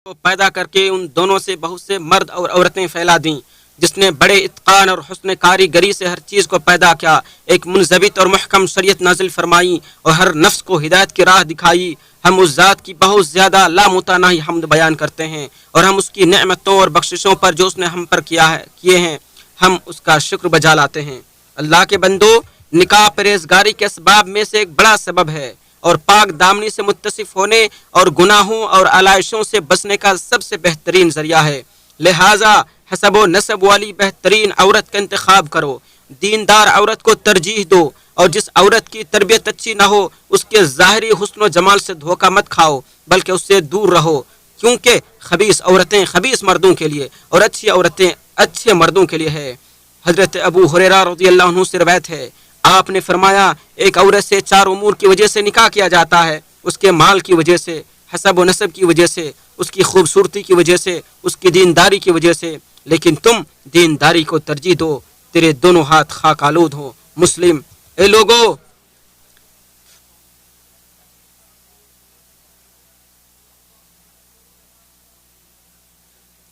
کو پیدا کر کے ان دونوں سے بہت سے مرد اور عورتیں پھیلا دیں، جس نے بڑے اتقان اور حسن کاریگری سے ہر چیز کو پیدا کیا، ایک منضبط اور محکم شریعت نازل فرمائی اور ہر نفس کو ہدایت کی راہ دکھائی۔ ہم اس ذات کی بہت زیادہ لامتناہی حمد بیان کرتے ہیں اور ہم اس کی نعمتوں اور بخششوں پر جو اس نے ہم پر کیے ہیں ہم اس کا شکر بجا لاتے ہیں۔ اللہ کے بندو، نکاح پرہیزگاری کے اسباب میں سے ایک بڑا سبب ہے اور پاک دامنی سے متصف ہونے اور گناہوں اور علائشوں سے بچنے کا سب سے بہترین ذریعہ ہے۔ لہٰذا حسب و نسب والی بہترین عورت کا انتخاب کرو، دیندار عورت کو ترجیح دو، اور جس عورت کی تربیت اچھی نہ ہو اس کے ظاہری حسن و جمال سے دھوکہ مت کھاؤ، بلکہ اس سے دور رہو، کیونکہ خبیث عورتیں خبیث مردوں کے لیے اور اچھی عورتیں اچھے مردوں کے لیے ہے۔ حضرت ابو ہریرہ رضی اللہ عنہ سے روایت ہے، آپ نے فرمایا ایک عورت سے 4 امور کی وجہ سے نکاح کیا جاتا ہے: اس کے مال کی وجہ سے، حسب و نسب کی وجہ سے، اس کی خوبصورتی کی وجہ سے، اس کی دینداری کی وجہ سے، لیکن تم دینداری کو ترجیح دو، تیرے دونوں ہاتھ خاک آلود ہوں۔ مسلم۔ اے لوگو،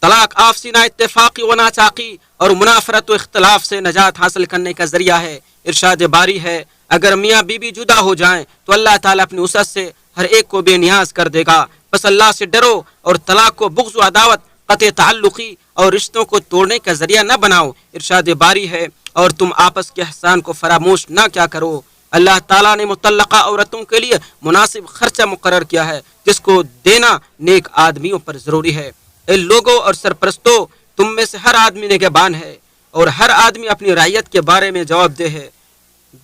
طلاق آفسی نہ اتفاقی و ناچاقی اور منافرت و اختلاف سے نجات حاصل کرنے کا ذریعہ ہے۔ ارشاد باری ہے، اگر میاں بیوی جدا ہو جائیں تو اللہ تعالیٰ اپنی وسعت سے ہر ایک کو بے نیاز کر دے گا، بس اللہ سے ڈرو اور طلاق کو بغض و عداوت، قطع تعلقی اور رشتوں کو توڑنے کا ذریعہ نہ بناؤ۔ ارشاد باری ہے، اور تم آپس کے احسان کو فراموش نہ کیا کرو۔ اللہ تعالیٰ نے مطلقہ عورتوں کے لیے مناسب خرچہ مقرر کیا ہے، جس کو دینا نیک آدمیوں پر ضروری ہے۔ اے لوگوں اور سرپرستوں، تم میں سے ہر آدمی نگہبان ہے اور ہر آدمی اپنی رعیت کے بارے میں جواب دہ ہے۔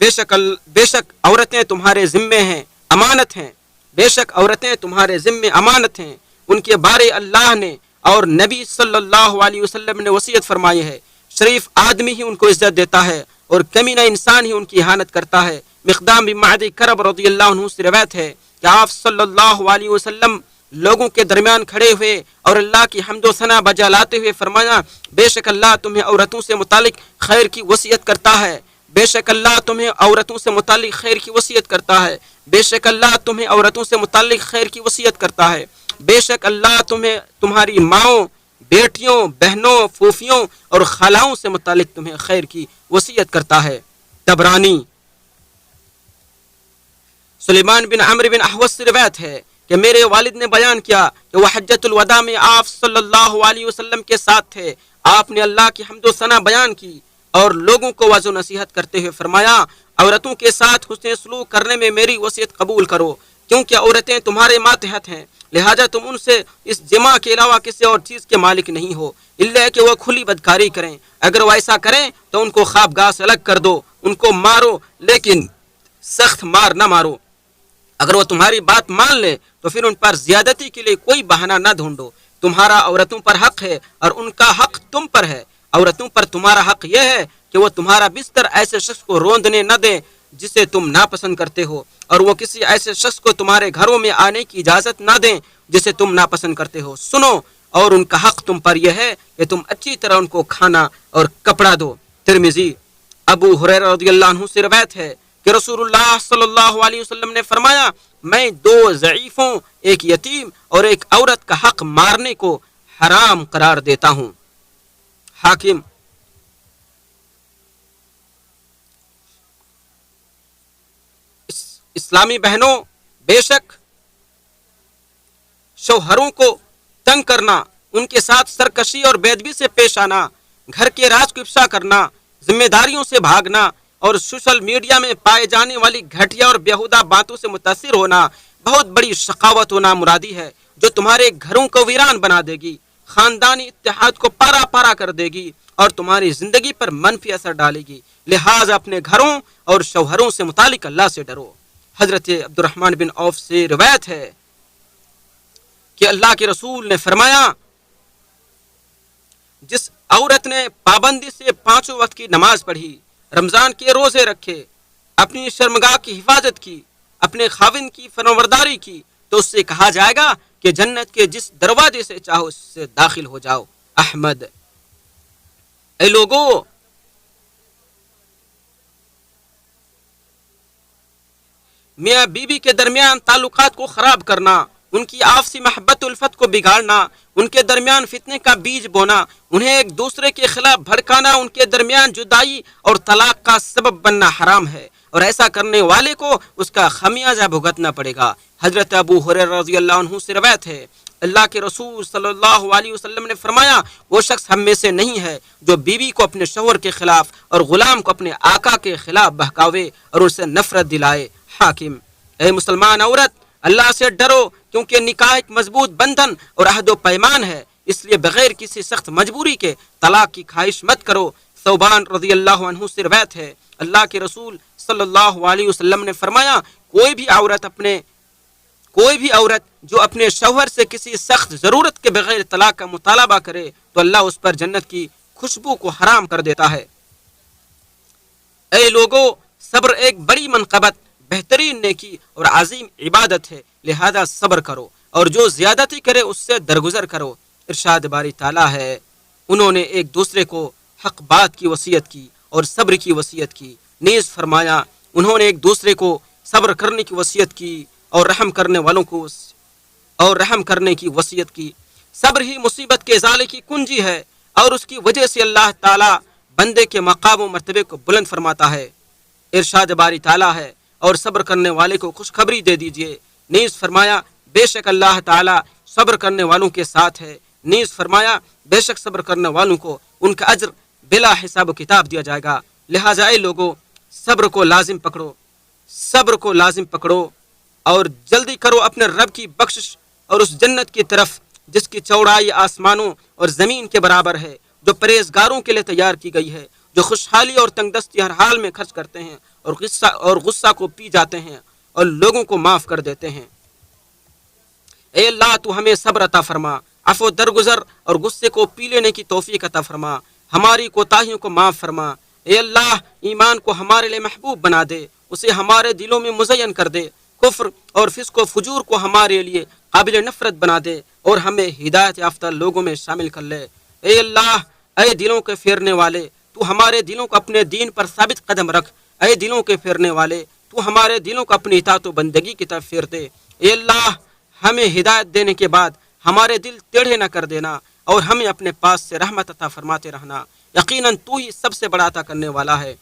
بے شک عورتیں تمہارے ذمے ہیں، امانت ہیں۔ بے شک عورتیں تمہارے ذمے امانت ہیں، ان کے بارے اللہ نے اور نبی صلی اللہ علیہ وسلم نے وصیت فرمائی ہے۔ شریف آدمی ہی ان کو عزت دیتا ہے اور کمینہ انسان ہی ان کی اہانت کرتا ہے۔ مقدام بن معدی کرب رضی اللہ عنہ سے روایت ہے کہ آپ صلی اللہ علیہ وسلم لوگوں کے درمیان کھڑے ہوئے اور اللہ کی حمد و ثنا بجا لاتے ہوئے فرمایا، بے شک اللہ تمہیں عورتوں سے متعلق خیر کی وصیت کرتا ہے، بے شک اللہ تمہیں عورتوں سے متعلق خیر کی وصیت کرتا ہے، بے شک اللہ تمہیں عورتوں سے متعلق خیر کی وصیت کرتا ہے، بے شک اللہ تمہیں تمہاری ماؤں، بیٹیوں، بہنوں، پھوپھیوں اور خالاؤں سے متعلق تمہیں خیر کی وصیت کرتا ہے۔ طبرانی۔ سلیمان بن عمرو بن احوص سے روایت ہے کہ میرے والد نے بیان کیا کہ وہ حجۃ الوداع میں آپ صلی اللہ علیہ وسلم کے ساتھ تھے۔ آپ نے اللہ کی حمد و ثنا بیان کی اور لوگوں کو وعظ و نصیحت کرتے ہوئے فرمایا، عورتوں کے ساتھ حسن سلوک کرنے میں میری وصیت قبول کرو، کیونکہ عورتیں تمہارے ماتحت ہیں، لہذا تم ان سے اس جماع کے علاوہ کسی اور چیز کے مالک نہیں ہو، الا کہ وہ کھلی بدکاری کریں۔ اگر وہ ایسا کریں تو ان کو خوابگاہ سے الگ کر دو، ان کو مارو، لیکن سخت مار نہ مارو۔ اگر وہ تمہاری بات مان لے تو پھر ان پر زیادتی کے لیے کوئی بہانہ نہ ڈھونڈو۔ تمہارا عورتوں پر حق ہے اور ان کا حق تم پر ہے۔ عورتوں پر تمہارا حق یہ ہے کہ وہ تمہارا بستر ایسے شخص کو روندنے نہ دیں جسے تم ناپسند کرتے ہو، اور وہ کسی ایسے شخص کو تمہارے گھروں میں آنے کی اجازت نہ دیں جسے تم ناپسند کرتے ہو۔ سنو، اور ان کا حق تم پر یہ ہے کہ تم اچھی طرح ان کو کھانا اور کپڑا دو۔ ترمذی۔ ابو ہریرہ رضی اللہ عنہ سے روایت ہے کہ رسول اللہ صلی اللہ علیہ وسلم نے فرمایا، میں 2 ضعیفوں، ایک یتیم اور ایک عورت کا حق مارنے کو حرام قرار دیتا ہوں۔ حاکم۔ اسلامی بہنوں، بے شک شوہروں کو تنگ کرنا، ان کے ساتھ سرکشی اور بے ادبی سے پیش آنا، گھر کے راز کو افشا کرنا، ذمہ داریوں سے بھاگنا اور سوشل میڈیا میں پائے جانے والی گھٹیا اور بیہودہ باتوں سے متاثر ہونا بہت بڑی شقاوت و نامرادی ہے، جو تمہارے گھروں کو ویران بنا دے گی، خاندانی اتحاد کو پارا پارا کر دے گی اور تمہاری زندگی پر منفی اثر ڈالے گی۔ لہٰذا اپنے گھروں اور شوہروں سے متعلق اللہ سے ڈرو۔ حضرت عبد الرحمن بن عوف سے روایت ہے کہ اللہ کے رسول نے فرمایا، جس عورت نے پابندی سے 5 وقت کی نماز پڑھی، رمضان کے روزے رکھے، اپنی شرمگاہ کی حفاظت کی، اپنے خاوند کی فرمانبرداری کی، تو اس سے کہا جائے گا کہ جنت کے جس دروازے سے چاہو اس سے داخل ہو جاؤ۔ احمد۔ اے لوگو، میاں بیوی کے درمیان تعلقات کو خراب کرنا، ان کی آپسی محبت الفت کو بگاڑنا، ان کے درمیان فتنے کا بیج بونا، انہیں ایک دوسرے کے خلاف بھڑکانا، ان کے درمیان جدائی اور طلاق کا سبب بننا حرام ہے، اور ایسا کرنے والے کو اس کا خمیازہ بھگتنا پڑے گا۔ حضرت ابو ہریرہ رضی اللہ عنہ سے روایت ہے، اللہ کے رسول صلی اللہ علیہ وسلم نے فرمایا، وہ شخص ہم میں سے نہیں ہے جو بیوی کو اپنے شوہر کے خلاف اور غلام کو اپنے آقا کے خلاف بہکاوے اور اسے نفرت دلائے۔ حاکم: اے مسلمان عورت، اللہ سے ڈرو، کیونکہ نکاح ایک مضبوط بندھن اور عہد و پیمان ہے، اس لیے بغیر کسی سخت مجبوری کے طلاق کی خواہش مت کرو۔ ثوبان رضی اللہ عنہ سے روایت ہے، اللہ کے رسول صلی اللہ علیہ وسلم نے فرمایا، کوئی بھی عورت جو اپنے شوہر سے کسی سخت ضرورت کے بغیر طلاق کا مطالبہ کرے تو اللہ اس پر جنت کی خوشبو کو حرام کر دیتا ہے۔ اے لوگو، صبر ایک بڑی منقبت، بہترین نیکی اور عظیم عبادت ہے، لہذا صبر کرو، اور جو زیادتی کرے اس سے درگزر کرو۔ ارشاد باری تعالیٰ ہے، انہوں نے ایک دوسرے کو حق بات کی وصیت کی اور صبر کی وصیت کی، نیز فرمایا انہوں نے ایک دوسرے کو صبر کرنے کی وصیت کی اور رحم کرنے کی وصیت کی۔ صبر ہی مصیبت کے ازالے کی کنجی ہے، اور اس کی وجہ سے اللہ تعالیٰ بندے کے مقام و مرتبے کو بلند فرماتا ہے۔ ارشاد باری تعالیٰ ہے، اور صبر کرنے والے کو خوشخبری دے دیجئے۔ نیز فرمایا بے شک اللہ تعالیٰ صبر کرنے والوں کے ساتھ ہے۔ نیز فرمایا بے شک صبر کرنے والوں کو ان کا اجر بلا حساب و کتاب دیا جائے گا۔ لہٰذا اے لوگوں، صبر کو لازم پکڑو اور جلدی کرو اپنے رب کی بخشش اور اس جنت کی طرف جس کی چوڑائی آسمانوں اور زمین کے برابر ہے، جو پرہیزگاروں کے لیے تیار کی گئی ہے، جو خوشحالی اور تنگ دستی ہر حال میں خرچ کرتے ہیں اور غصہ کو پی جاتے ہیں اور لوگوں کو معاف کر دیتے ہیں۔ اے اللہ، تو ہمیں صبر عطا فرما، عفو درگزر اور غصے کو پی لینے کی توفیق عطا فرما، ہماری کوتاہیوں کو معاف فرما۔ اے اللہ، ایمان کو ہمارے لیے محبوب بنا دے، اسے ہمارے دلوں میں مزین کر دے، کفر اور فسق و فجور کو ہمارے لیے قابل نفرت بنا دے اور ہمیں ہدایت یافتہ لوگوں میں شامل کر لے۔ اے اللہ، اے دلوں کے پھیرنے والے، تو ہمارے دلوں کو اپنے دین پر ثابت قدم رکھ۔ اے دلوں کے پھیرنے والے، تو ہمارے دلوں کو اپنی اطاعت و بندگی کی طرف پھیر دے۔ اے اللہ، ہمیں ہدایت دینے کے بعد ہمارے دل ٹیڑھے نہ کر دینا اور ہمیں اپنے پاس سے رحمت عطا فرماتے رہنا، یقیناً تو ہی سب سے بڑا عطا کرنے والا ہے۔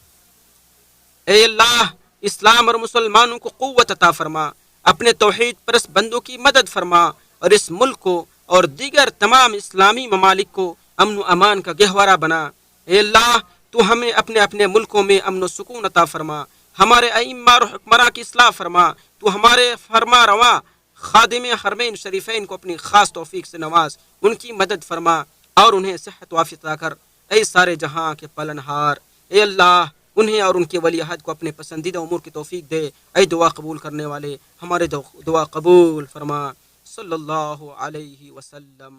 اے اللہ، اسلام اور مسلمانوں کو قوت عطا فرما، اپنے توحید پرست بندوں کی مدد فرما، اور اس ملک کو اور دیگر تمام اسلامی ممالک کو امن و امان کا گہوارہ بنا۔ اے اللہ، تو ہمیں اپنے اپنے ملکوں میں امن و سکون عطا فرما، ہمارے ائمہ اور حکمراں کی اصلاح فرما، تو ہمارے فرما رواں خادم حرمین شریفین کو اپنی خاص توفیق سے نواز، ان کی مدد فرما اور انہیں صحت و عافیت عطا کر۔ اے سارے جہاں کے پالنہار، اے اللہ، انہیں اور ان کے ولی عہد کو اپنے پسندیدہ امور کی توفیق دے۔ اے دعا قبول کرنے والے، ہمارے دعا قبول فرما۔ صلی اللہ علیہ وسلم۔